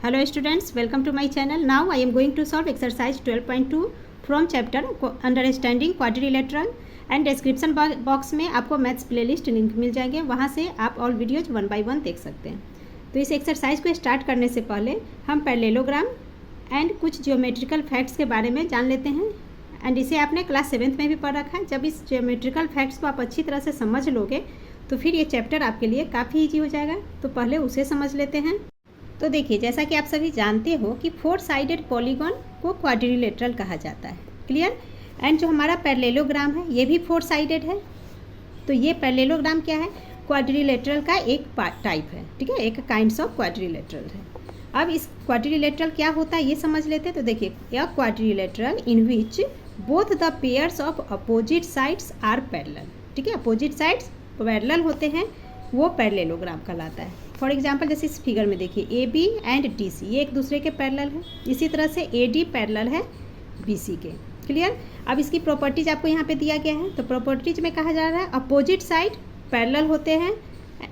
Hello students, welcome to my channel. Now I am going to solve exercise 12.2 from chapter Understanding Quadrilateral and description box में आपको maths playlist link मिल जाएंगे, वहाँ से आप all videos 1 by 1 देख सकते हैं। तो इस एक्सरसाइज को स्टार्ट करने से पहले हम पैरेललोग्राम एंड कुछ जियोमेट्रिकल फैक्ट्स के बारे में जान लेते हैं। एंड इसे आपने क्लास 7th में भी पढ़ रखा है। जब इस जियोमेट्रिकल फैक्ट्स को आप अच्छी तरह से समझ लोगे तो फिर ये चैप्टर आपके लिए काफ़ी ईजी हो जाएगा। तो पहले उसे समझ लेते हैं। तो देखिए, जैसा कि आप सभी जानते हो कि 4 साइडेड पॉलीगॉन को क्वाड्रिलेटरल कहा जाता है। क्लियर। एंड जो हमारा पैरेललोग्राम है ये भी 4 साइडेड है। तो ये पैरेललोग्राम क्या है? क्वाड्रिलेटरल का एक टाइप है, ठीक है, एक काइंड्स ऑफ क्वाड्रिलेटरल है। अब इस क्वाड्रिलेटरल क्या होता है ये समझ लेते हैं। तो देखिए, यह quadrilateral in which both the pairs of opposite sides are parallel, ठीक है, अपोजिट साइड्स पैरेलल होते हैं, वो पैरेललोग्राम कहलाता है। फॉर एग्जांपल जैसे इस फिगर में देखिए AB एंड DC ये एक दूसरे के पैरेलल है। इसी तरह से AD पैरेलल है BC के। क्लियर। अब इसकी प्रॉपर्टीज आपको यहाँ पे दिया गया है। तो प्रॉपर्टीज में कहा जा रहा है अपोजिट साइड पैरेलल होते हैं,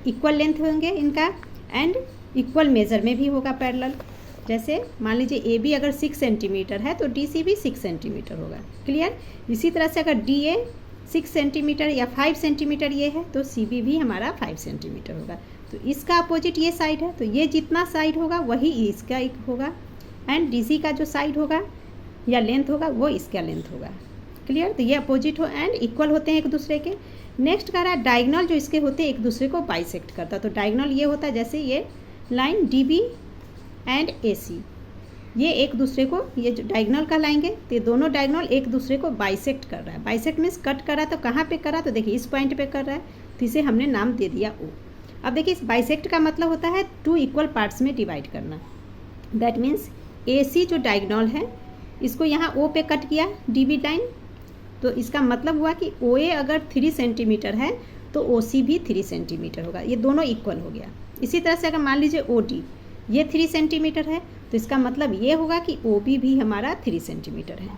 इक्वल लेंथ होंगे इनका एंड इक्वल मेजर में भी होगा पैरेलल। जैसे मान लीजिए AB अगर 6 सेंटीमीटर है तो DC भी 6 सेंटीमीटर होगा। क्लियर। इसी तरह से अगर DA 6 सेंटीमीटर या 5 सेंटीमीटर ये है तो CB भी हमारा 5 सेंटीमीटर होगा। तो इसका अपोजिट ये साइड है, तो ये जितना साइड होगा वही इसका एक होगा एंड DC का जो साइड होगा या लेंथ होगा वो इसका लेंथ होगा। क्लियर। तो ये अपोजिट हो एंड इक्वल होते हैं एक दूसरे के। नेक्स्ट कह रहा है डायगोनल जो इसके होते हैं एक दूसरे को बाइसेक्ट करता है। तो डायगोनल ये होता है जैसे ये लाइन DB एंड AC ये एक दूसरे को ये जो डायगोनल कहलाएंगे। तो ये दोनों डायगोनल एक दूसरे को बाइसेक्ट कर रहा है। बाइसेक्ट मीन्स कट कर रहा है। तो कहाँ पे कर रहा है? तो देखिए इस पॉइंट पे कर रहा है, तो इसे हमने नाम दे दिया O। अब देखिए इस बाइसेक्ट का मतलब होता है 2 इक्वल पार्ट्स में डिवाइड करना। दैट मीन्स AC जो डायगोनल है इसको यहाँ O पे कट किया DB लाइन, तो इसका मतलब हुआ कि OA अगर 3 सेंटीमीटर है तो OC भी 3 सेंटीमीटर होगा। ये दोनों इक्वल हो गया। इसी तरह से अगर मान लीजिए OD ये 3 सेंटीमीटर है तो इसका मतलब ये होगा कि OB भी हमारा 3 सेंटीमीटर है।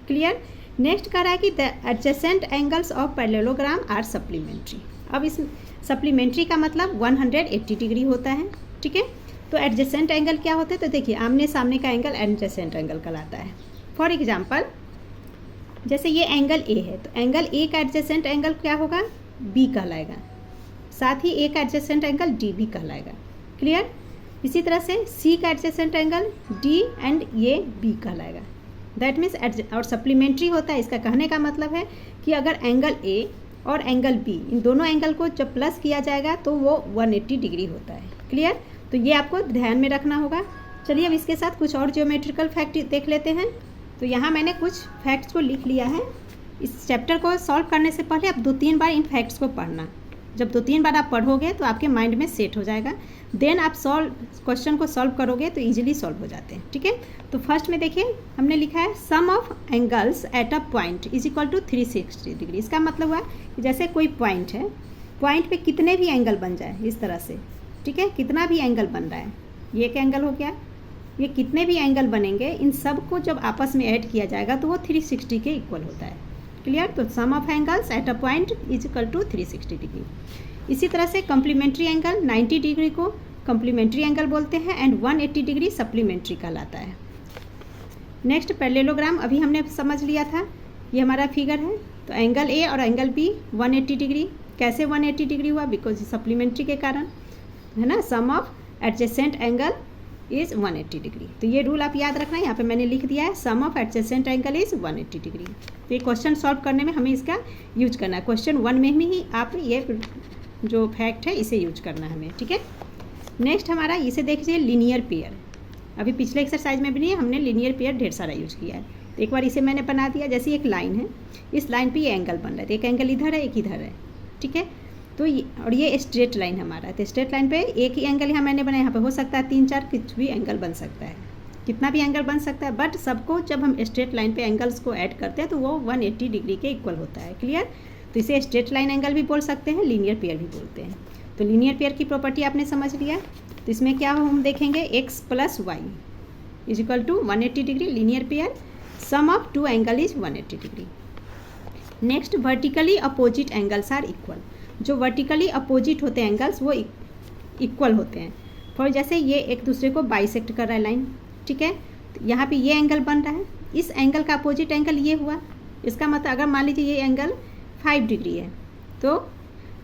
क्लियर। नेक्स्ट कह रहा है कि the adjacent angles of parallelogram are supplementary. अब इस सप्लीमेंट्री का मतलब 180 डिग्री होता है, ठीक है। तो एडजेसेंट एंगल क्या होते हैं? तो देखिए आमने सामने का एंगल एडजेसेंट एंगल कहलाता है। फॉर एग्जांपल जैसे ये एंगल A है तो एंगल A का एडजेसेंट एंगल क्या होगा? B कहलाएगा। साथ ही A का एडजेसेंट एंगल D भी कहलाएगा। क्लियर। इसी तरह से C का एडजेसेंट एंगल D एंड ये B कहलाएगा। दैट मीन्स और सप्लीमेंट्री होता है। इसका कहने का मतलब है कि अगर एंगल A और एंगल B इन दोनों एंगल को जब प्लस किया जाएगा तो वो 180 डिग्री होता है। क्लियर। तो ये आपको ध्यान में रखना होगा। चलिए अब इसके साथ कुछ और ज्योमेट्रिकल फैक्ट देख लेते हैं। तो यहाँ मैंने कुछ फैक्ट्स को लिख लिया है। इस चैप्टर को सॉल्व करने से पहले आप 2-3 बार इन फैक्ट्स को पढ़ना। जब 2-3 बार आप पढ़ोगे तो आपके माइंड में सेट हो जाएगा। देन आप क्वेश्चन को सॉल्व करोगे तो इजीली सॉल्व हो जाते हैं, ठीक है। तो फर्स्ट में देखिए हमने लिखा है sum of angles at a point is equal to 360 degree. इसका मतलब हुआ कि जैसे कोई पॉइंट है, पॉइंट पे कितने भी एंगल बन जाए इस तरह से, ठीक है, कितना भी एंगल बन रहा है, ये एक एंगल हो गया, ये कितने भी एंगल बनेंगे इन सब को जब आपस में ऐड किया जाएगा तो वो 360 के इक्वल होता है। क्लियर। तो sum of angles at a point is equal to 360 degree. इसी तरह से कम्प्लीमेंट्री एंगल 90 डिग्री को कम्प्लीमेंट्री एंगल बोलते हैं एंड 180 डिग्री सप्लीमेंट्री कहलाता है। नेक्स्ट पैरेललोग्राम अभी हमने समझ लिया था, ये हमारा फिगर है। तो एंगल A और एंगल B 180 डिग्री। कैसे 180 डिग्री हुआ? बिकॉज सप्लीमेंट्री के कारण, है ना। Sum of adjacent angle is 180 degree. तो ये रूल आप याद रखना। यहाँ पे मैंने लिख दिया है sum of adjacent angle is 180 degree. तो ये क्वेश्चन सॉल्व करने में हमें इसका यूज करना है। क्वेश्चन 1 में ही आप ये जो फैक्ट है इसे यूज करना है हमें, ठीक है। नेक्स्ट हमारा इसे देखिए लीनियर पेयर। अभी पिछले एक्सरसाइज में भी नहीं, हमने लीनियर पेयर ढेर सारा यूज किया है। तो एक बार इसे मैंने बना दिया। जैसे एक लाइन है, इस लाइन पे ये एंगल बन रहा है, तो एक एंगल इधर है एक इधर है, ठीक है। तो ये स्ट्रेट लाइन हमारा है। तो स्ट्रेट लाइन पे एक ही एंगल यहाँ मैंने बनाया। यहाँ पे हो सकता है 3-4 कुछ भी एंगल बन सकता है, कितना भी एंगल बन सकता है, बट सबको जब हम स्ट्रेट लाइन पे एंगल्स को ऐड करते हैं तो वो 180 डिग्री के इक्वल होता है। क्लियर। तो इसे स्ट्रेट लाइन एंगल भी बोल सकते हैं, लीनियर पेयर भी बोलते हैं। तो लीनियर पेयर की प्रॉपर्टी आपने समझ लिया। तो इसमें क्या हम देखेंगे x + y is equal to 180 degree. Linear pair sum of 2 angle is 180 degree. Next vertically opposite angles are equal. जो वर्टिकली अपोजिट होते हैं एंगल्स वो इक्वल होते हैं। फॉर जैसे ये एक दूसरे को बाइसेक्ट कर रहा है लाइन, ठीक है, तो यहाँ पे ये एंगल बन रहा है, इस एंगल का अपोजिट एंगल ये हुआ। इसका मतलब अगर मान लीजिए ये एंगल 5 डिग्री है तो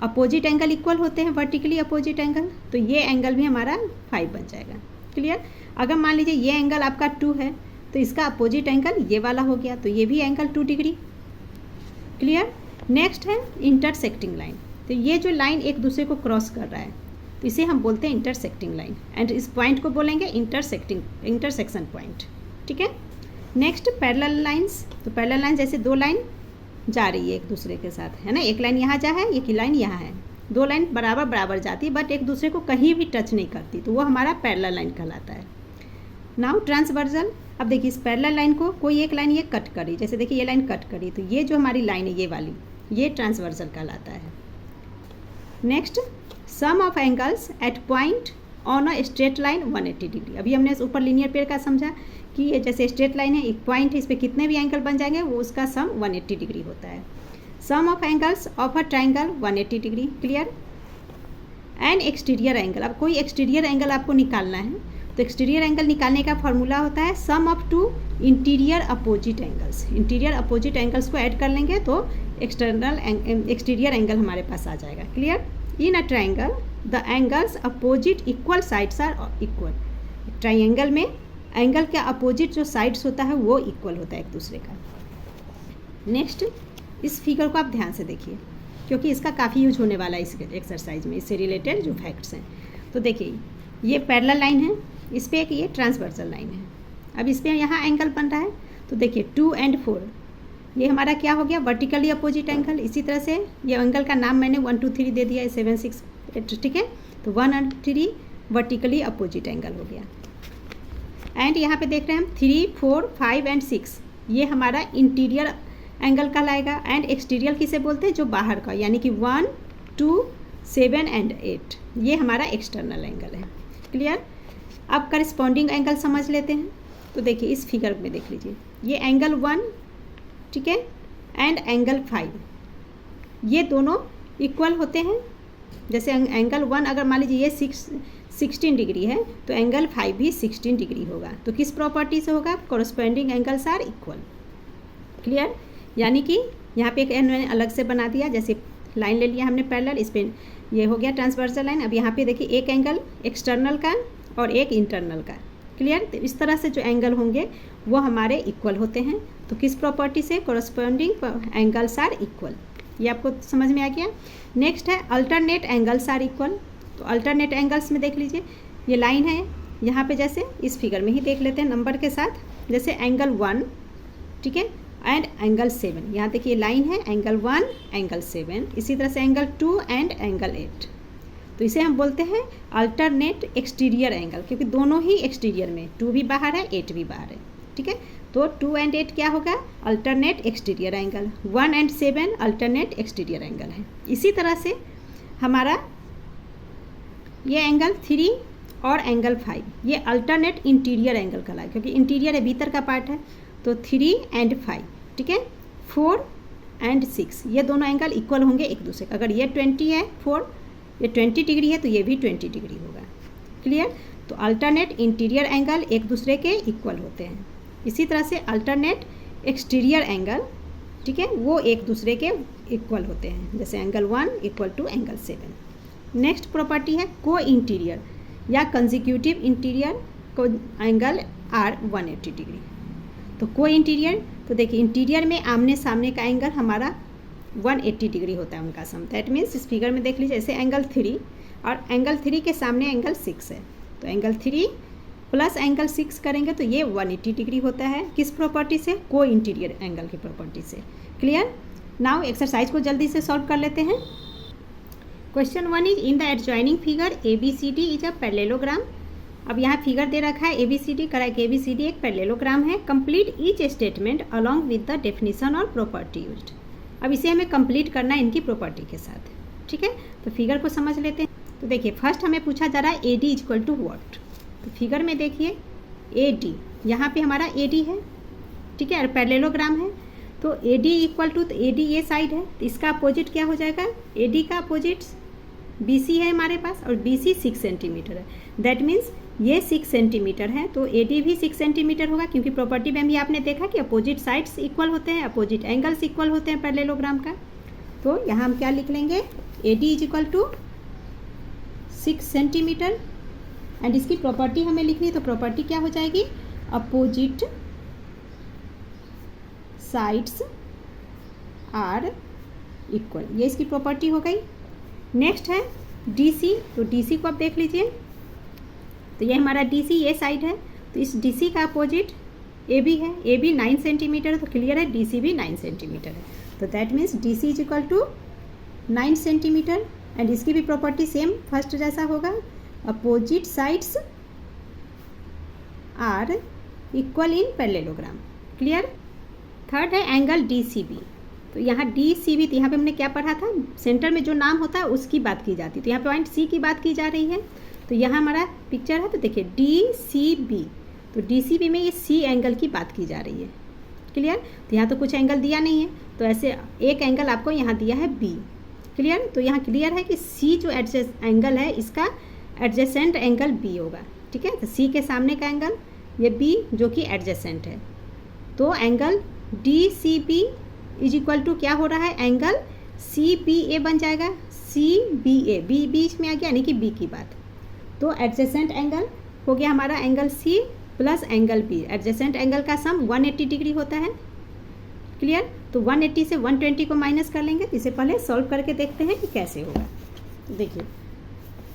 अपोजिट एंगल इक्वल होते हैं, वर्टिकली अपोजिट एंगल, तो ये एंगल भी हमारा 5 बन जाएगा। क्लियर। अगर मान लीजिए ये एंगल आपका 2 है तो इसका अपोजिट एंगल ये वाला हो गया, तो ये भी एंगल 2 डिग्री। क्लियर। नेक्स्ट है इंटरसेक्टिंग लाइन। तो ये जो लाइन एक दूसरे को क्रॉस कर रहा है तो इसे हम बोलते हैं इंटरसेक्टिंग लाइन, एंड इस पॉइंट को बोलेंगे इंटरसेक्शन पॉइंट। ठीक है। Next parallel lines. तो पैरेलल लाइन जैसे दो लाइन जा रही है एक दूसरे के साथ, है ना, एक लाइन यहाँ जा है, एक लाइन यहाँ है, दो लाइन बराबर बराबर जाती है बट एक दूसरे को कहीं भी टच नहीं करती, तो वो हमारा पैरेलल लाइन कहलाता है। Now transversal. अब देखिए इस पैरेलल लाइन को कोई एक लाइन ये कट करी, जैसे देखिए ये लाइन कट करी, तो ये जो हमारी लाइन है ये वाली, ये ट्रांसवर्सल कहलाता है। Next sum of angles eight point on a straight line 180 degree. अभी हमने ऊपर लीनियर पेयर का समझा कि ये जैसे स्ट्रेट लाइन है, एक पॉइंट है, इस पर कितने भी एंगल बन जाएंगे वो उसका सम 180 डिग्री होता है। Sum of angles of a triangle 180 degree. Clear. And exterior angle. अब कोई एक्सटीरियर एंगल आपको निकालना है तो एक्सटीरियर एंगल निकालने का फॉर्मूला होता है sum of two interior opposite angles. Interior opposite angles को ऐड कर लेंगे तो एक्सटीरियर एंगल हमारे पास आ जाएगा। Clear. In a triangle the angles opposite equal sides are equal. Triangle में एंगल के अपोजिट जो साइड्स होता है वो इक्वल होता है एक दूसरे का। नेक्स्ट इस फिगर को आप ध्यान से देखिए क्योंकि इसका काफ़ी यूज होने वाला है इस एक्सरसाइज में, इससे रिलेटेड जो फैक्ट्स हैं। तो देखिए ये पैरेलल लाइन है, इस पर एक ये ट्रांसवर्सल लाइन है। अब इस पर यहाँ एंगल बन रहा है तो देखिए 2 and 4 ये हमारा क्या हो गया, वर्टिकली अपोजिट एंगल। इसी तरह से ये एंगल का नाम मैंने 1 2 3 दे दिया है, 7 6 8, ठीक है। तो 1 और 3 वर्टिकली अपोजिट एंगल हो गया। एंड यहाँ पे देख रहे हैं हम 3 4 5 and 6 ये हमारा इंटीरियर एंगल कहलाएगा। एंड एक्सटीरियर किसे बोलते हैं, जो बाहर का, यानी कि 1 2 7 and 8 ये हमारा एक्सटर्नल एंगल है। क्लियर। अब करस्पॉन्डिंग एंगल समझ लेते हैं। तो देखिए इस फिगर में देख लीजिए ये एंगल 1, ठीक है, एंड एंगल 5 ये दोनों इक्वल होते हैं। जैसे एंगल 1 अगर मान लीजिए ये 16 डिग्री है तो एंगल 5 भी 16 डिग्री होगा। तो किस प्रॉपर्टी से होगा, corresponding angles are equal. Clear. यानी कि यहाँ पे एक मैंने अलग से बना दिया, जैसे लाइन ले लिया हमने पैरेलल, इस पर ये हो गया ट्रांसवर्सल लाइन। अब यहाँ पे देखिए एक एंगल एक्सटर्नल का और एक इंटरनल का। क्लियर। तो इस तरह से जो एंगल होंगे वो हमारे इक्वल होते हैं। तो किस प्रॉपर्टी से, कॉरस्पॉन्डिंग एंगल्स आर इक्वल। ये आपको समझ में आ गया। नेक्स्ट है अल्टरनेट एंगल्स आर इक्वल। तो अल्टरनेट एंगल्स में देख लीजिए ये लाइन है यहाँ पे, जैसे इस फिगर में ही देख लेते हैं नंबर के साथ, जैसे एंगल 1, ठीक है, एंड एंगल 7। यहाँ देखिए लाइन है एंगल 1 एंगल 7, इसी तरह से एंगल 2 एंड एंगल 8। तो इसे हम बोलते हैं अल्टरनेट एक्सटीरियर एंगल, क्योंकि दोनों ही एक्सटीरियर में 2 भी बाहर है 8 भी बाहर है। ठीक है। तो 2 and 8 क्या होगा, alternate exterior angle. 1 and 7 alternate exterior angle है। इसी तरह से हमारा ये एंगल 3 और एंगल 5 ये अल्टरनेट इंटीरियर एंगल कहलाए, क्योंकि इंटीरियर है, भीतर का पार्ट है। तो 3 and 5, ठीक है, 4 and 6 ये दोनों एंगल इक्वल होंगे एक दूसरे का। अगर ये 20 है 4, ये 20 डिग्री है तो ये भी 20 डिग्री होगा। क्लियर। तो अल्टरनेट इंटीरियर एंगल एक दूसरे के इक्वल होते हैं। इसी तरह से अल्टरनेट एक्सटीरियर एंगल, ठीक है, वो एक दूसरे के इक्वल होते हैं, जैसे angle 1 equal to angle 7। Next property है को इंटीरियर या कंजिक्यूटिव इंटीरियर को एंगल आर 180 डिग्री। तो को इंटीरियर, तो देखिए इंटीरियर में आमने सामने का एंगल हमारा 180 डिग्री होता है उनका सम। दैट मीन्स इस फिगर में देख लीजिए जैसे एंगल 3 और एंगल 3 के सामने एंगल 6 है, तो एंगल 3 प्लस एंगल 6 करेंगे तो ये 180 डिग्री होता है। किस प्रॉपर्टी से, को इंटीरियर एंगल की प्रॉपर्टी से। क्लियर। नाउ एक्सरसाइज को जल्दी से सॉल्व कर लेते हैं। Question 1 is in the adjoining figure ABCD is a parallelogram. अब यहाँ फिगर दे रखा है ABCD, करेक्ट, ABCD एक पैरेललोग्राम है। Complete each statement along with the definition और प्रॉपर्टी यूज्ड। अब इसे हमें कंप्लीट करना है इनकी प्रॉपर्टी के साथ। ठीक है। तो फिगर को समझ लेते हैं। तो देखिए फर्स्ट हमें पूछा जा रहा है AD इक्वल टू व्हाट। तो फिगर में देखिए AD, यहाँ पे हमारा AD है, ठीक है, और पैरेललोग्राम है। तो AD इक्वल टू, तो AD ये साइड है तो इसका अपोजिट क्या हो जाएगा, AD का अपोजिट बी सी है हमारे पास और बी सी 6 सेंटीमीटर है। दैट मीन्स ये 6 सेंटीमीटर है, तो ए डी भी 6 सेंटीमीटर होगा, क्योंकि प्रॉपर्टी में भी आपने देखा कि अपोजिट साइड्स इक्वल होते हैं, अपोजिट एंगल्स इक्वल होते हैं पैरेललोग्राम का। तो यहाँ हम क्या लिख लेंगे, A D is equal to 6 centimetre and इसकी प्रॉपर्टी हमें लिखनी है, तो प्रॉपर्टी क्या हो जाएगी, अपोजिट साइड्स आर इक्वल, ये इसकी प्रॉपर्टी हो गई। नेक्स्ट है डी सी, तो डी सी को आप देख लीजिए, तो ये हमारा डी सी ये साइड है, तो इस डी सी का अपोजिट ए बी है, ए बी 9 सेंटीमीटर है, तो क्लियर है डी सी भी 9 सेंटीमीटर है। तो that means D C is equal to 9 centimetre and इसकी भी प्रॉपर्टी सेम फर्स्ट जैसा होगा, opposite sides are equal in parallelogram. Clear. Third है एंगल डी सी बी, तो यहाँ डी सी बी, तो यहाँ पे हमने क्या पढ़ा था, सेंटर में जो नाम होता है उसकी बात की जाती है, तो यहाँ पॉइंट सी की बात की जा रही है। तो यहाँ हमारा पिक्चर है, तो देखिए डी सी बी, तो डी सी बी में ये सी एंगल की बात की जा रही है। क्लियर। तो यहाँ तो कुछ एंगल दिया नहीं है, तो ऐसे एक एंगल आपको यहाँ दिया है बी। क्लियर। तो यहाँ क्लियर है कि सी जो एडजस्ट एंगल है इसका एडजेसेंट एंगल बी होगा। ठीक है, तो सी के सामने का एंगल ये बी जो कि एडजेसेंट है, तो angle D C B is equal to क्या हो रहा है, एंगल सी बी ए बन जाएगा, सी बी ए, बी बीच में आ गया यानी कि बी की बात, तो एडजेसेंट एंगल हो गया हमारा angle C plus angle B. Adjacent angle का सम 180 डिग्री होता है। क्लियर। तो 180 से 120 को माइनस कर लेंगे, इसे पहले सॉल्व करके देखते हैं कि कैसे होगा। तो देखिए,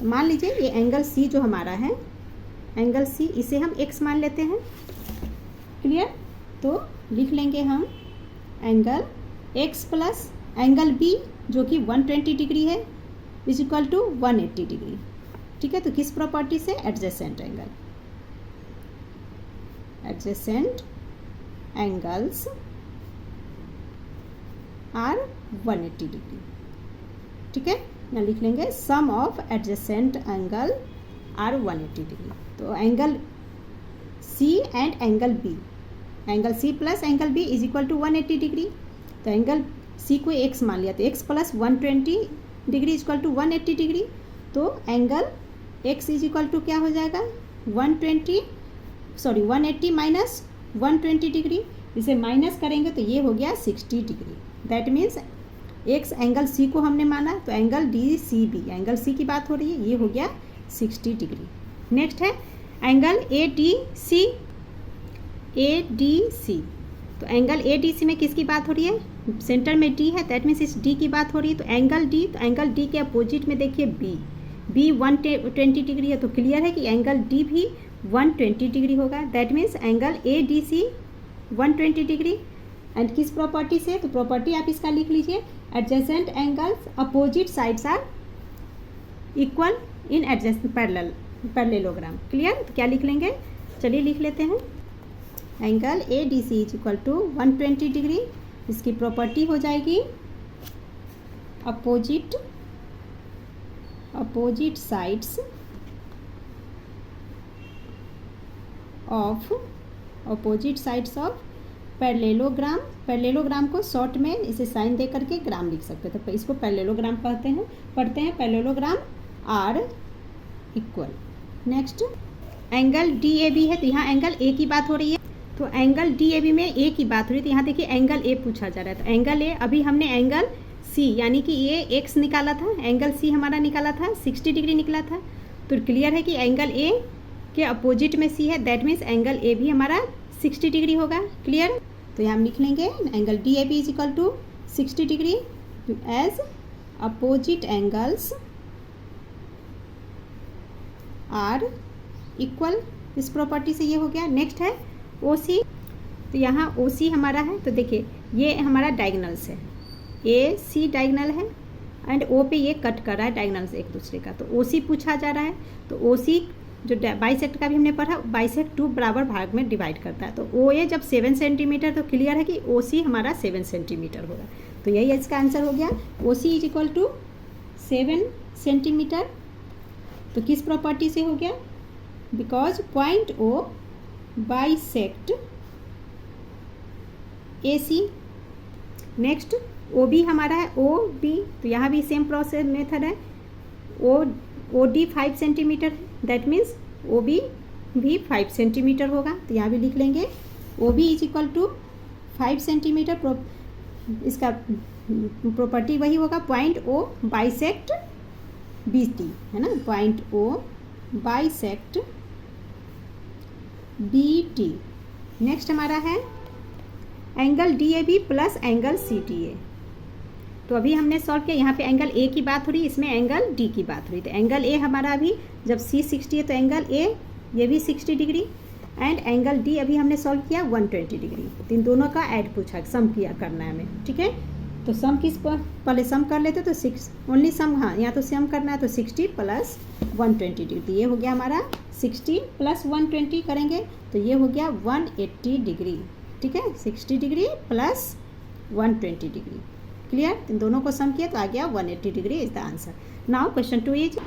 मान लीजिए ये एंगल सी जो हमारा है, एंगल सी इसे हम x मान लेते हैं। क्लियर। तो लिख लेंगे हम angle x plus angle b जो कि 120 डिग्री है इज इक्वल टू 180 डिग्री। ठीक है, तो किस प्रॉपर्टी से, adjacent angle, adjacent angles are 180 degree. ठीक है, यहाँ लिख लेंगे sum of adjacent angle are 180 degree. तो angle C and angle B, angle C plus angle B is equal to 180 degree. तो एंगल सी को x मान लिया, तो x plus 120 degree is equal to 180 degree. तो angle x is equal to क्या हो जाएगा, 180 माइनस 120 डिग्री, इसे माइनस करेंगे तो ये हो गया 60 degree. That means x angle C को हमने माना, तो angle D C B, angle C की बात हो रही है, ये हो गया 60 डिग्री। नेक्स्ट है angle A D C, A D C, तो एंगल ए डी सी में किसकी बात हो रही है, सेंटर में डी है, दैट मीन्स इस डी की बात हो रही है। तो एंगल डी, तो एंगल डी के अपोजिट में देखिए बी, बी 120 डिग्री है, तो क्लियर है कि एंगल डी भी 120 डिग्री होगा। That means angle A D C 120 degree and किस प्रॉपर्टी से, तो प्रॉपर्टी आप इसका लिख लीजिए, adjacent angles opposite sides are equal in adjacent parallelogram. Clear. तो क्या लिख लेंगे, चलिए लिख लेते हैं, angle A D C is equal to 120 degree, इसकी प्रॉपर्टी हो जाएगी opposite sides of parallelogram. Parallelogram को शॉर्ट में इसे साइन दे करके ग्राम लिख सकते थे, तो इसको पैरेललोग्राम पढ़ते हैं parallelogram are equal. Next angle D A B है, तो यहाँ एंगल ए की बात हो रही है, तो एंगल डी ए बी में ए की बात हो रही है, तो यहाँ देखिए एंगल ए पूछा जा रहा है। तो एंगल ए, अभी हमने एंगल सी यानी कि ये एक्स निकाला था, एंगल सी हमारा निकाला था 60 डिग्री निकला था, तो क्लियर है कि एंगल ए के अपोजिट में सी है, दैट मीन्स एंगल ए भी हमारा 60 डिग्री होगा। क्लियर। तो यहाँ हम लिख लेंगे angle D A B is equal to 60 degree as opposite angles are equal, इस प्रॉपर्टी से ये हो गया। नेक्स्ट है ओ सी, तो यहाँ ओ सी हमारा है, तो देखिए ये हमारा डायगनल्स है, ए सी डायगनल है एंड ओ पे ये कट कर रहा है डायगनल्स एक दूसरे का, तो ओ सी पूछा जा रहा है। तो ओ सी जो बाइसेक्ट का भी हमने पढ़ा, बाइसेक्ट 2 बराबर भाग में डिवाइड करता है, तो ओ ए जब 7 सेंटीमीटर, तो क्लियर है कि ओ सी हमारा 7 सेंटीमीटर होगा। तो यही इसका आंसर हो गया, O C is equal to 7 centimetre. तो किस प्रॉपर्टी से हो गया, because point O bisect A C. Next O B हमारा है, ओ बी, तो यहाँ भी सेम प्रोसेस मेथड है, O D 5 centimetre, that means O B भी 5 सेंटीमीटर होगा, तो यहाँ भी लिख लेंगे O B is equal to 5 centimetre. इसका प्रॉपर्टी वही होगा, point O bisect B T, है ना, point O bisect B T. Next हमारा है angle D A B plus angle C T A. तो अभी हमने सॉल्व किया, यहाँ पे एंगल ए की बात हो रही, इसमें एंगल डी की बात हो रही। तो एंगल ए हमारा अभी जब सी 60 है तो एंगल ए ये भी 60 डिग्री, एंड एंगल डी अभी हमने सॉल्व किया 120 डिग्री। तो इन दोनों का ऐड पूछा, सम किया करना है हमें, ठीक है। तो सम किस पर पहले सम कर लेते, तो 6 ओनली सम, हाँ यहाँ तो सम करना है, तो 60 प्लस 120 डिग्री। तो ये हो गया हमारा 60 प्लस 120 करेंगे तो ये हो गया 180 डिग्री, ठीक है। 60 डिग्री प्लस 120 डिग्री, क्लियर। इन दोनों को सम किया तो आ गया 180 degree is the answer. Now question 2 is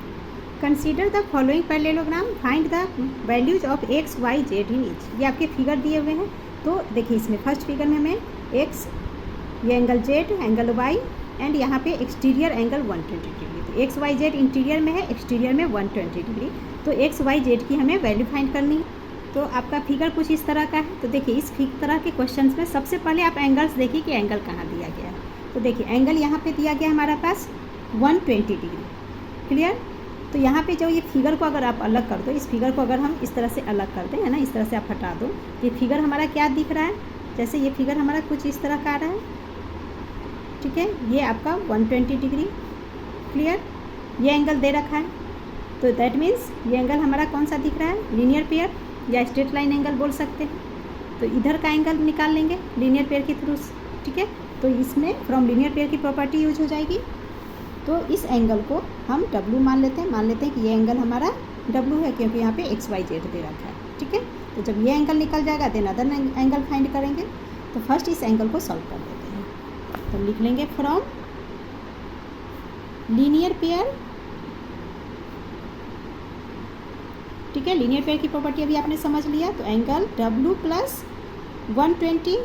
consider the following parallelogram, find the values of X Y Z in each. ये आपके फिगर दिए हुए हैं, तो देखिए इसमें फर्स्ट फिगर में हमें एक्स, ये angle Z, angle Y, and यहाँ पे एक्सटीरियर एंगल 120 डिग्री। तो एक्स वाई जेड इंटीरियर में है, एक्सटीरियर में 120 डिग्री। तो एक्स वाई जेड की हमें वैल्यू फाइंड करनी है। तो आपका फिगर कुछ इस तरह का है। तो देखिए इस तरह के क्वेश्चंस में सबसे पहले आप एंगल्स देखिए कि एंगल कहाँ दिया गया है। तो देखिए एंगल यहाँ पे दिया गया हमारे पास 120 डिग्री, क्लियर। तो यहाँ पे जो ये फिगर को अगर आप अलग कर दो, इस फिगर को अगर हम इस तरह से अलग कर दें, है ना, इस तरह से आप हटा दो, ये फिगर हमारा क्या दिख रहा है, जैसे ये फिगर हमारा कुछ इस तरह का आ रहा है, ठीक है। ये आपका 120 डिग्री, क्लियर। ये एंगल दे रखा है, तो दैट मीन्स ये एंगल हमारा कौन सा दिख रहा है, लीनियर पेयर या स्ट्रेट लाइन एंगल बोल सकते हैं। तो इधर का एंगल निकाल लेंगे लीनियर पेयर के थ्रू, ठीक है। तो इसमें फ्रॉम लीनियर पेयर की प्रॉपर्टी यूज हो जाएगी। तो इस एंगल को हम W मान लेते हैं कि ये एंगल हमारा W है, क्योंकि यहाँ पे एक्स वाई जेड दे रखा है, ठीक है। तो जब ये एंगल निकल जाएगा देन अदर एंगल फाइंड करेंगे। तो फर्स्ट इस एंगल को सॉल्व कर देते हैं। तो लिख लेंगे फ्रॉम लीनियर पेयर, ठीक है। लीनियर पेयर की प्रॉपर्टी अभी आपने समझ लिया। तो angle W plus 120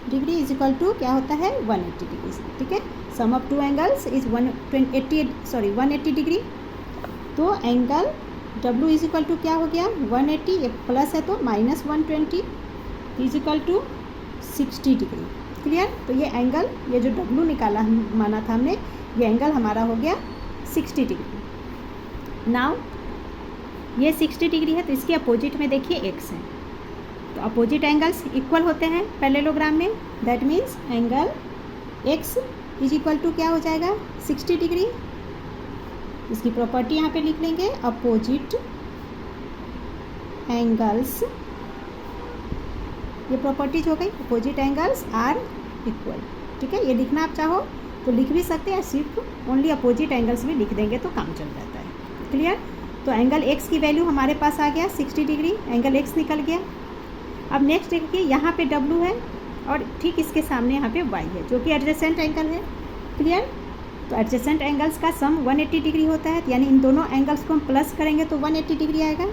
degree is equal to क्या होता है 180 डिग्री, ठीक है। Sum of two angles is 180 degree. तो angle W is equal to क्या हो गया 180, ये प्लस है तो minus 120 is equal to 60 degree, clear. तो ये एंगल, ये जो W निकाला माना था हमने, ये एंगल हमारा हो गया 60 डिग्री। नाउ ये 60 डिग्री है, तो इसके अपोजिट में देखिए x है। तो अपोजिट एंगल्स इक्वल होते हैं पैरेललोग्राम में, that means angle x is equal to क्या हो जाएगा 60 डिग्री। इसकी प्रॉपर्टी यहाँ पे लिख लेंगे, अपोजिट एंगल्स, ये प्रॉपर्टीज हो गई, अपोजिट एंगल्स आर इक्वल, ठीक है। ये लिखना आप चाहो तो लिख भी सकते हैं, सिर्फ ओनली अपोजिट एंगल्स भी लिख देंगे तो काम चल जाता है, क्लियर। तो एंगल x की वैल्यू हमारे पास आ गया 60 डिग्री, एंगल x निकल गया। अब नेक्स्ट देखिए यहाँ पे W है और ठीक इसके सामने यहाँ पे y है, जो कि एडजेसेंट एंगल है, क्लियर। तो एडजेसेंट एंगल्स का सम 180 डिग्री होता है, यानी इन दोनों एंगल्स को हम प्लस करेंगे तो 180 डिग्री आएगा।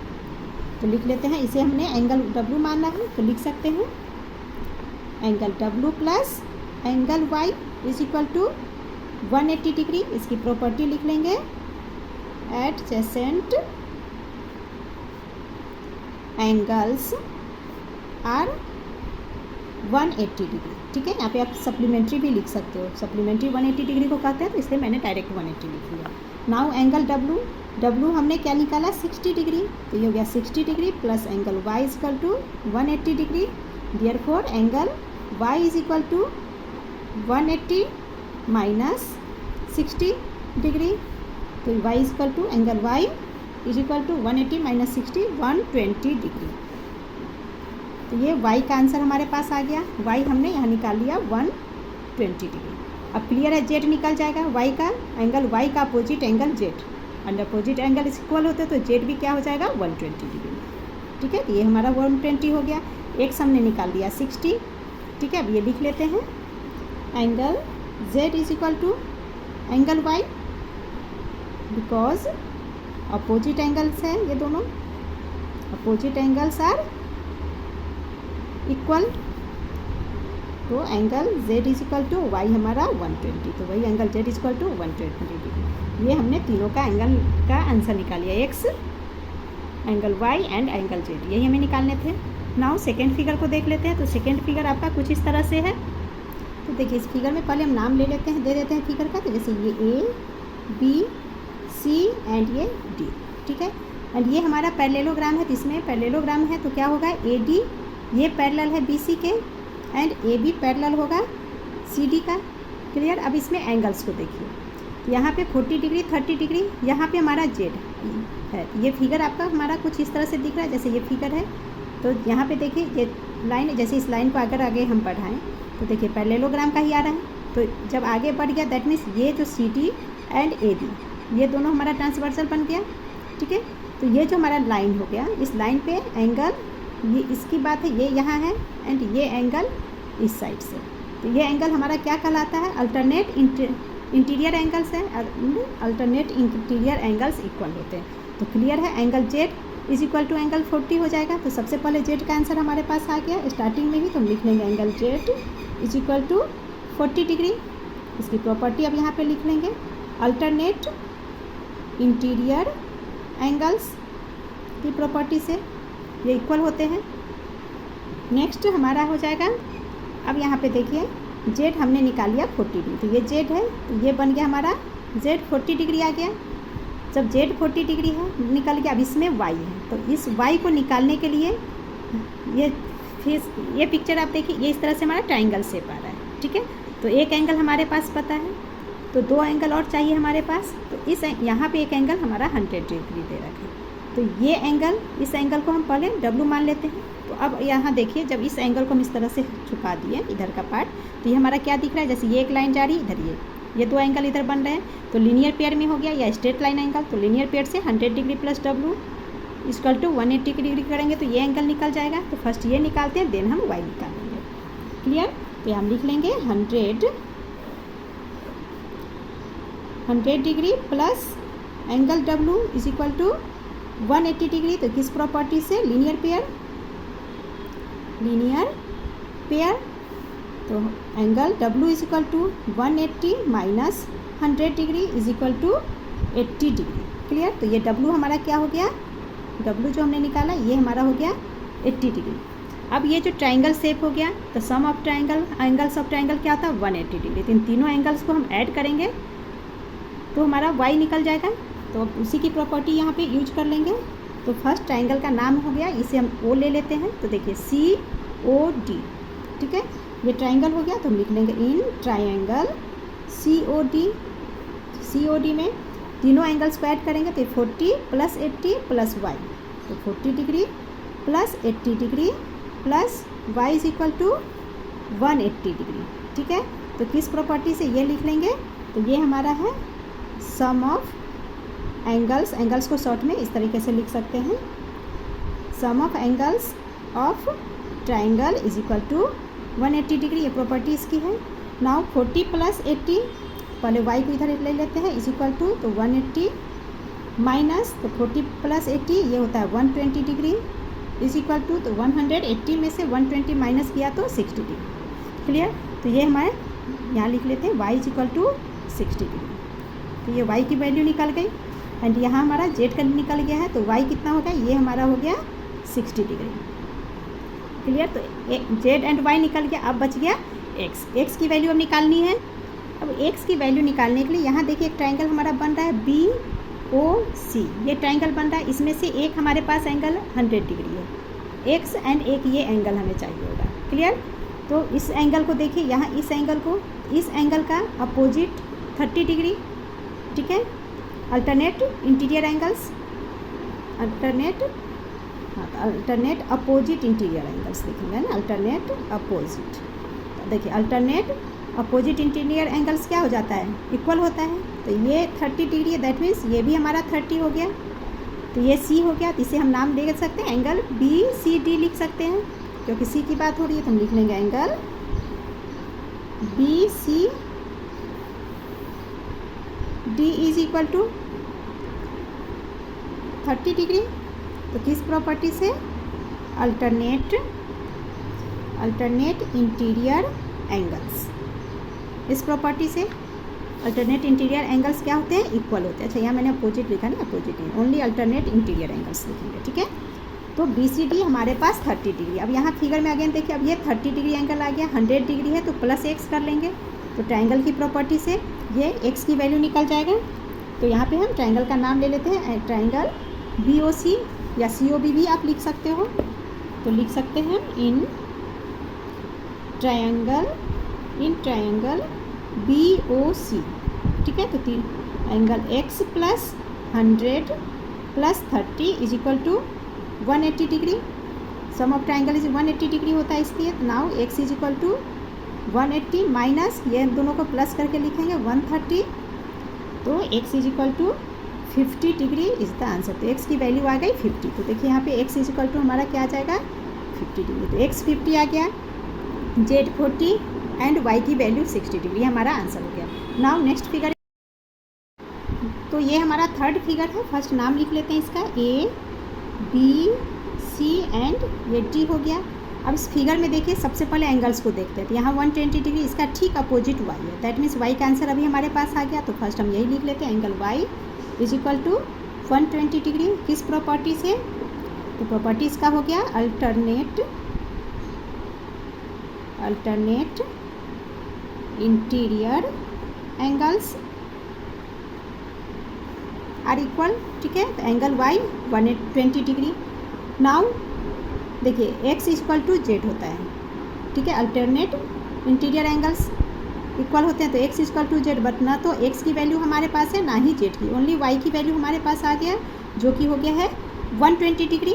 तो लिख लेते हैं, इसे हमने एंगल W माना है, तो लिख सकते हैं angle W plus angle y is equal to 180 degree. इसकी प्रॉपर्टी लिख लेंगे, एडजेसेंट एंगल्स आर 180 डिग्री, ठीक है। यहाँ पे आप सप्लीमेंट्री भी लिख सकते हो, सप्लीमेंट्री 180 डिग्री को कहते हैं, तो इसलिए मैंने डायरेक्ट 180 लिख लिया। नाउ एंगल W हमने क्या निकाला 60 डिग्री, तो ये हो गया 60 degree plus angle y is equal to 180 degree. Therefore angle y is equal to 180 minus 60 degree. तो y is equal to angle y is equal to 180 minus 60 120 degree. तो ये y का आंसर हमारे पास आ गया, y हमने यहाँ निकाल लिया 120 डिग्री। अब क्लियर है, z निकल जाएगा, y का एंगल, y का opposite angle z, and opposite angle equal होते तो z भी क्या हो जाएगा 120 डिग्री, ठीक है। तो ये हमारा 120 हो गया, x हमने निकाल लिया 60, ठीक है। अब ये लिख लेते हैं angle z is equal to angle y, because opposite angles हैं ये दोनों, अपोजिट एंगल्स आर इक्वल। तो angle Z is equal to Y हमारा 120, तो वही angle Z is equal to 120 degree. ये हमने तीनों का एंगल का आंसर निकाल लिया, X, angle Y and angle Z, यही हमें निकालने थे। नाउ सेकेंड फिगर को देख लेते हैं। तो सेकेंड फिगर आपका कुछ इस तरह से है। तो देखिए इस फिगर में पहले हम नाम ले लेते हैं, दे देते हैं फिगर का। तो जैसे ये A, B, C एंड ये D, ठीक है। एंड ये हमारा पैरेललोग्राम है, तो इसमें पैरेललोग्राम है तो क्या होगा, AD ये पैरेलल है BC के एंड AB पैरेलल होगा CD का। क्लियर। अब इसमें एंगल्स को देखिए, यहाँ पे 40 डिग्री 30 डिग्री, यहाँ पे हमारा Z है। ये फिगर आपका हमारा कुछ इस तरह से दिख रहा है, जैसे ये फिगर है। तो यहाँ पे देखिए ये लाइन, जैसे इस लाइन को अगर आगे हम बढ़ाएं तो देखिए पैरेललोग्राम का ही आ रहा है। तो जब आगे बढ़ गया दैट मीन्स ये जो CD एंड AB ये दोनों हमारा ट्रांसवर्सल बन गया, ठीक है। तो ये जो हमारा लाइन हो गया, इस लाइन पे एंगल, ये इसकी बात है, ये यहाँ है एंड ये एंगल इस साइड से। तो ये एंगल हमारा क्या कहलाता है, अल्टरनेट इंटीरियर एंगल्स है। अल्टरनेट इंटीरियर एंगल्स इक्वल होते हैं। तो क्लियर है, angle Z is equal to angle 40 हो जाएगा। तो सबसे पहले Z का आंसर हमारे पास आ गया स्टार्टिंग में ही, तो हम लिख लेंगे angle Z is equal to 40 degree. इसकी प्रॉपर्टी अब यहाँ पे लिख लेंगे, अल्टरनेट इंटीरियर एंगल्स की प्रॉपर्टी से ये इक्वल होते हैं। नेक्स्ट हमारा हो जाएगा, अब यहाँ पे देखिए Z हमने निकाल लिया 40 डिग्री, तो ये Z है, तो ये बन गया हमारा Z 40 डिग्री आ गया। जब Z 40 डिग्री है निकल गया, अब इसमें Y है, तो इस Y को निकालने के लिए ये पिक्चर आप देखिए, ये इस तरह से हमारा ट्राइंगल शेप आ रहा है, ठीक है। तो एक एंगल हमारे पास पता है, तो दो एंगल और चाहिए हमारे पास। तो इस यहाँ पे एक एंगल हमारा 100 डिग्री दे रखा है, तो ये एंगल, इस एंगल को हम पहले W मान लेते हैं। तो अब यहाँ देखिए जब इस एंगल को हम इस तरह से झुका दिए इधर का पार्ट, तो ये हमारा क्या दिख रहा है, जैसे ये एक लाइन जा रही है इधर, ये दो एंगल इधर बन रहे हैं, तो लीनियर पेयर में हो गया या स्ट्रेट लाइन एंगल। तो लीनियर पेयर से 100 degree plus W equal to 180 degree करेंगे तो ये एंगल निकल जाएगा। तो फर्स्ट ये निकालते हैं, देन हम Y निकालेंगे। क्लियर। तो हम लिख लेंगे 100 degree plus angle W is equal to 180 degree. तो किस प्रॉपर्टी से, लीनियर पेयर। तो angle W is equal to 180 minus 100 degree is equal to 80 degree. Clear. तो ये W हमारा क्या हो गया, W जो हमने निकाला ये हमारा हो गया 80 डिग्री। अब ये जो ट्राइंगल शेप हो गया, तो sum of triangle, angles of triangle क्या होता है 180 डिग्री। तो इन तीनों एंगल्स को हम ऐड करेंगे तो हमारा Y निकल जाएगा। तो अब उसी की प्रॉपर्टी यहाँ पे यूज कर लेंगे। तो फर्स्ट ट्राइंगल का नाम हो गया, इसे हम O ले लेते हैं। तो देखिए COD, ठीक है, ये ट्राइंगल हो गया। तो हम लिख लेंगे इन ट्राइंगल COD में तीनों एंगल्स को ऐड करेंगे तो 40 प्लस 80 प्लस Y, तो 40 degree plus 80 degree plus Y is equal to 180 degree, ठीक है। तो किस प्रॉपर्टी से ये लिख लेंगे, तो ये हमारा है सम ऑफ एंगल्स। एंगल्स को शॉर्ट में इस तरीके से लिख सकते हैं, sum of angles of triangle is equal to 180 degree, ये प्रॉपर्टी इसकी है। नाउ 40 प्लस 80, पहले Y को इधर ले लेते हैं, इज इक्वल टू तो 180 माइनस, तो 40 प्लस 80 ये होता है 120 डिग्री इज इक्वल टू, तो 180 में से 120 माइनस किया तो 60 डिग्री। क्लियर। तो ये हमारे यहाँ लिख लेते हैं Y is equal to 60 degree. तो ये Y की वैल्यू निकल गई एंड यहाँ हमारा Z का निकल गया है। तो Y कितना हो गया, ये हमारा हो गया 60 डिग्री। क्लियर। तो Z एंड Y निकल गया। अब बच गया X की वैल्यू अब निकालनी है। अब X की वैल्यू निकालने के लिए यहाँ देखिए एक ट्राइंगल हमारा बन रहा है BOC, ये ट्राइंगल बन रहा है। इसमें से एक हमारे पास एंगल 100 डिग्री है, X एंड एक ये एंगल हमें चाहिए होगा। क्लियर। तो इस एंगल को देखिए, यहाँ इस एंगल का अपोजिट 30 डिग्री, ठीक है। Alternate interior angles, alternate opposite interior angles लिखेंगे ना, अल्टरनेट अपोजिट। देखिए अल्टरनेट अपोजिट इंटीरियर एंगल्स क्या हो जाता है, इक्वल होता है। तो ये 30 डिग्री है, दैट मीन्स ये भी हमारा 30 हो गया। तो ये C हो गया, तो इसे हम नाम दे सकते हैं एंगल BCD लिख सकते हैं, क्योंकि C की बात हो रही है। तो हम लिख लेंगे angle BCD is equal to 30 degree. तो किस प्रॉपर्टी से, अल्टरनेट इंटीरियर एंगल्स। इस प्रॉपर्टी से अल्टरनेट इंटीरियर एंगल्स क्या होते हैं, इक्वल होते हैं। अच्छा यहाँ मैंने अपोजिट लिखा ना, अपोजिट नहीं, ओनली अल्टरनेट इंटीरियर एंगल्स लिखेंगे, ठीक है। तो BCD हमारे पास 30 डिग्री। अब यहाँ फिगर में अगेन देखिए, अब ये 30 डिग्री एंगल आ गया, 100 डिग्री है तो प्लस x कर लेंगे। तो ट्रायंगल की प्रॉपर्टी से ये x की वैल्यू निकल जाएगा। तो यहाँ पे हम ट्रायंगल का नाम ले लेते हैं, ट्रायंगल BOC या COB भी आप लिख सकते हो। तो लिख सकते हैं इन ट्रायंगल BOC, ठीक है। तो angle x plus 100 plus 30 is equal to 180 degree. Sum of triangle is 180 degree होता है, इसलिए now x is equal to 180 minus ये दोनों को प्लस करके लिखेंगे 130। तो x is equal to 50 degree is the answer. तो x की वैल्यू आ गई 50। तो देखिए यहाँ पे x इज इक्वल टू हमारा क्या आ जाएगा 50 डिग्री। तो x 50 आ गया, z 40 एंड y की वैल्यू 60 डिग्री, हमारा आंसर हो गया। नाउ नेक्स्ट फिगर, तो ये हमारा थर्ड फिगर है। फर्स्ट नाम लिख लेते हैं इसका, A B C एंड ये D हो गया। अब इस फिगर में देखिए सबसे पहले एंगल्स को देखते हैं। तो यहाँ 120 डिग्री, इसका ठीक अपोजिट y है, दैट मीन्स y का आंसर अभी हमारे पास आ गया। तो फर्स्ट हम यही लिख लेते हैं, angle y is equal to 120 degree. किस प्रॉपर्टी से, तो प्रॉपर्टी इसका हो गया alternate interior angles are equal, ठीक है। तो एंगल y 120 डिग्री। नाउ देखिए x इक्वल टू जेड होता है, ठीक है। अल्टरनेट इंटीरियर एंगल्स इक्वल होते हैं, तो x equal to Z, but ना तो x की वैल्यू हमारे पास है ना ही z की, ओनली y की वैल्यू हमारे पास आ गया, जो कि हो गया है 120 डिग्री।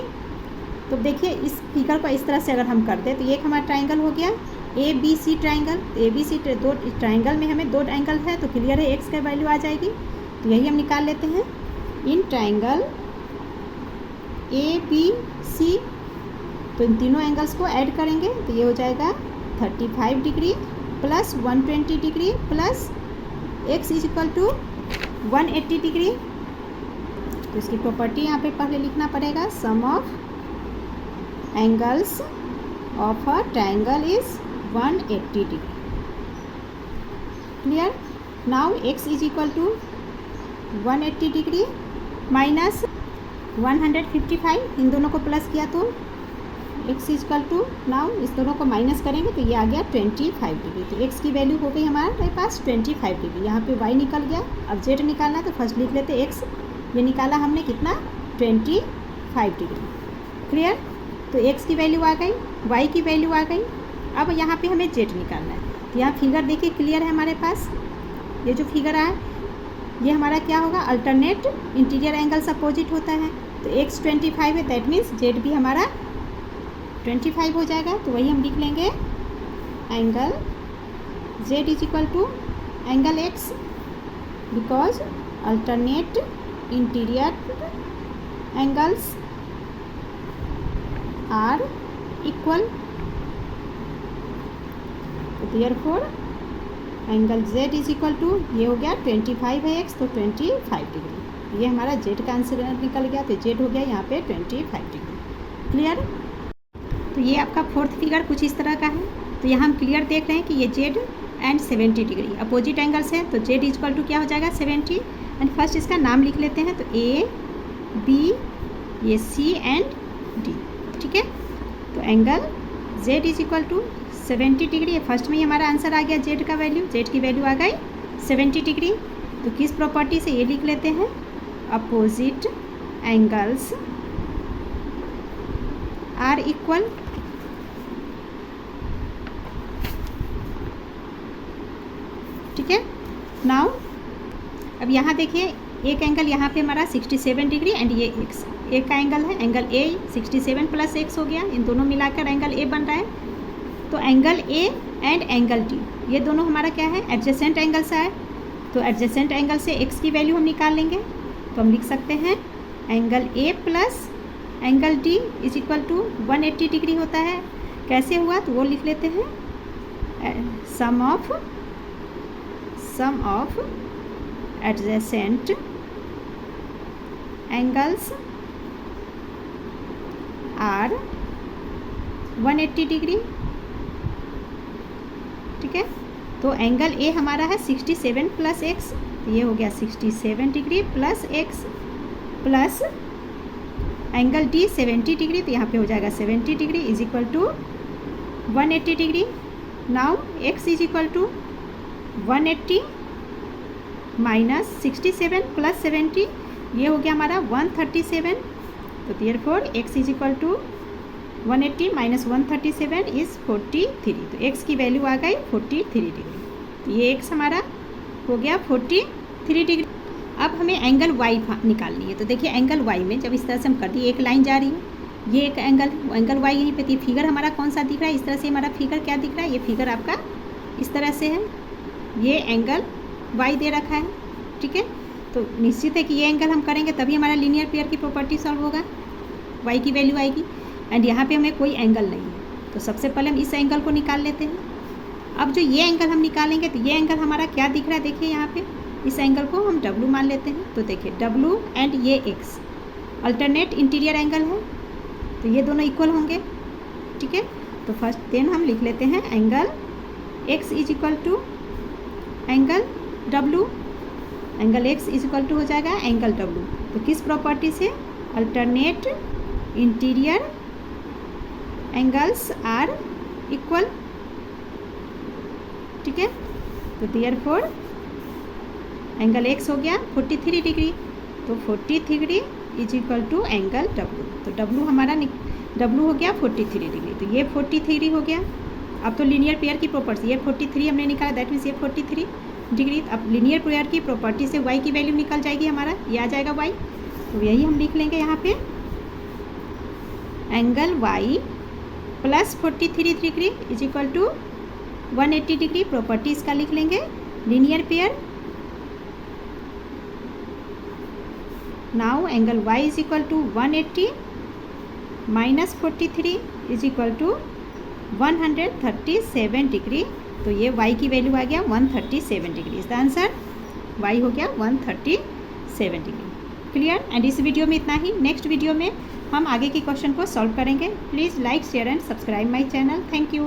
तो देखिए इस फिगर को इस तरह से अगर हम कर दें, तो ये एक हमारा ट्राइंगल हो गया ABC ट्राइंगल। ABC दो ट्राइंगल में हमें दो एंगल है, तो क्लियर है x का वैल्यू आ जाएगी। तो यही हम निकाल लेते हैं, इन ट्राइंगल ABC। तो इन तीनों एंगल्स को ऐड करेंगे तो ये हो जाएगा 35 degree plus 120 degree plus x is equal to 180 degree. तो इसकी प्रॉपर्टी यहाँ पे पहले लिखना पड़ेगा, sum of angles of a triangle is 180 degree. Clear. Now x is equal to 180 degree minus 155, इन दोनों को प्लस किया तो x is equal to, now इस दोनों को माइनस करेंगे तो ये आ गया 25 डिग्री। तो x की वैल्यू हो गई हमारे पास 25 डिग्री। यहाँ पे y निकल गया, अब z निकालना है तो फर्स्ट लिख लेते x, ये निकाला हमने कितना 25 डिग्री। क्लियर। तो x की वैल्यू आ गई, y की वैल्यू आ गई। अब यहाँ पे हमें z निकालना है। तो यहाँ फिगर देखिए क्लियर है हमारे पास, ये जो फिगर आया ये हमारा क्या होगा, अल्टरनेट इंटीरियर एंगल्स अपोजिट होता है। तो x 25 है, दैट मीन्स z भी हमारा 25 हो जाएगा। तो वही हम लिख लेंगे, angle z is equal to angle x, because alternate interior angles are equal. Therefore angle z is equal to, ये हो गया 25 है x, तो 25 डिग्री। ये हमारा z का आंसर निकल गया, तो z हो गया यहाँ पे 25 डिग्री। क्लियर। तो ये आपका फोर्थ फिगर कुछ इस तरह का है। तो यहाँ हम क्लियर देख रहे हैं कि ये z and 70 degree opposite angles है। तो z इक्वल टू क्या हो जाएगा 70, एंड फर्स्ट इसका नाम लिख लेते हैं। तो A B, ये C एंड D, ठीक है। तो angle z is equal to 70 degree है, फर्स्ट में ही हमारा आंसर आ गया, z का वैल्यू, z की वैल्यू आ गई 70 डिग्री। तो किस प्रॉपर्टी से, ये लिख लेते हैं, अपोजिट एंगल्स आर इक्वल। ठीक है। नाउ अब यहाँ देखिए एक एंगल यहाँ पे हमारा 67 डिग्री एंड ये एक का एंगल है, एंगल A 67 प्लस x हो गया, इन दोनों मिलाकर एंगल A बन रहा है। तो angle A and angle D ये दोनों हमारा क्या है, एडजेसेंट एंगल्स है। तो एडजेसेंट एंगल से x की वैल्यू हम निकाल लेंगे। तो हम लिख सकते हैं angle A plus angle D is equal to 180 degree होता है। कैसे हुआ, तो वो लिख लेते हैं, sum of adjacent angles are 180 degree. ठीक है। तो एंगल ए हमारा है 67 प्लस एक्स, ये हो गया 67 degree plus X, plus angle D 70 degree, तो यहाँ पे हो जाएगा 70 degree is equal to 180 degree. Now X is equal to 180 minus 67 plus 70, ये हो गया हमारा 137। तो therefore X is equal to 180 minus 137 is 43। तो एक्स की वैल्यू आ गई 43 डिग्री। तो ये एक्स हमारा हो गया 43 डिग्री। अब हमें एंगल वाई निकालनी है। तो देखिए एंगल वाई में जब इस तरह से हम कर दिए, एक लाइन जा रही है, ये एक एंगल वाई यहीं पे थी। फिगर हमारा कौन सा दिख रहा है, इस तरह से हमारा फिगर क्या दिख रहा है, ये फिगर आपका इस तरह से है, ये एंगल वाई दे रखा है, ठीक है। तो निश्चित है कि ये एंगल हम करेंगे तभी हमारा लीनियर पेयर की प्रॉपर्टी सॉल्व होगा, वाई की वैल्यू आएगी। एंड यहाँ पे हमें कोई एंगल नहीं है, तो सबसे पहले हम इस एंगल को निकाल लेते हैं। अब जो ये एंगल हम निकालेंगे तो ये एंगल हमारा क्या दिख रहा है, देखिए यहाँ पे इस एंगल को हम W मान लेते हैं। तो देखिए W एंड ये X अल्टरनेट इंटीरियर एंगल है, तो ये दोनों इक्वल होंगे, ठीक है। तो फर्स्ट देन हम लिख लेते हैं angle X is equal to angle W, angle X is equal to हो जाएगा एंगल W। तो किस प्रॉपर्टी से, alternate interior angles are equal, ठीक है। तो देयरफॉर एंगल X हो गया 43 डिग्री, तो 43 degree is equal to angle W। तो W हमारा W हो गया 43 डिग्री, तो ये 43 हो गया। अब तो लीनियर पेयर की प्रॉपर्टी, ये 43 हमने निकाला, दैट मीन्स ये 43 डिग्री। अब लीनियर पेयर की प्रॉपर्टी से y की वैल्यू निकल जाएगी हमारा, ये आ जाएगा y। तो यही हम लिख लेंगे यहाँ पे angle y plus 43 degree is equal to 180 degree. Property इसका लिख लेंगे linear pair. Now angle y is equal to 180 minus 43 is equal to 137 degree. तो ये y की वैल्यू आ गया 137 degree. Is the answer, y हो गया 137 डिग्री। क्लियर। एंड इस वीडियो में इतना ही। नेक्स्ट वीडियो में हम आगे के क्वेश्चन को सॉल्व करेंगे। Please like, share and subscribe my channel. Thank you.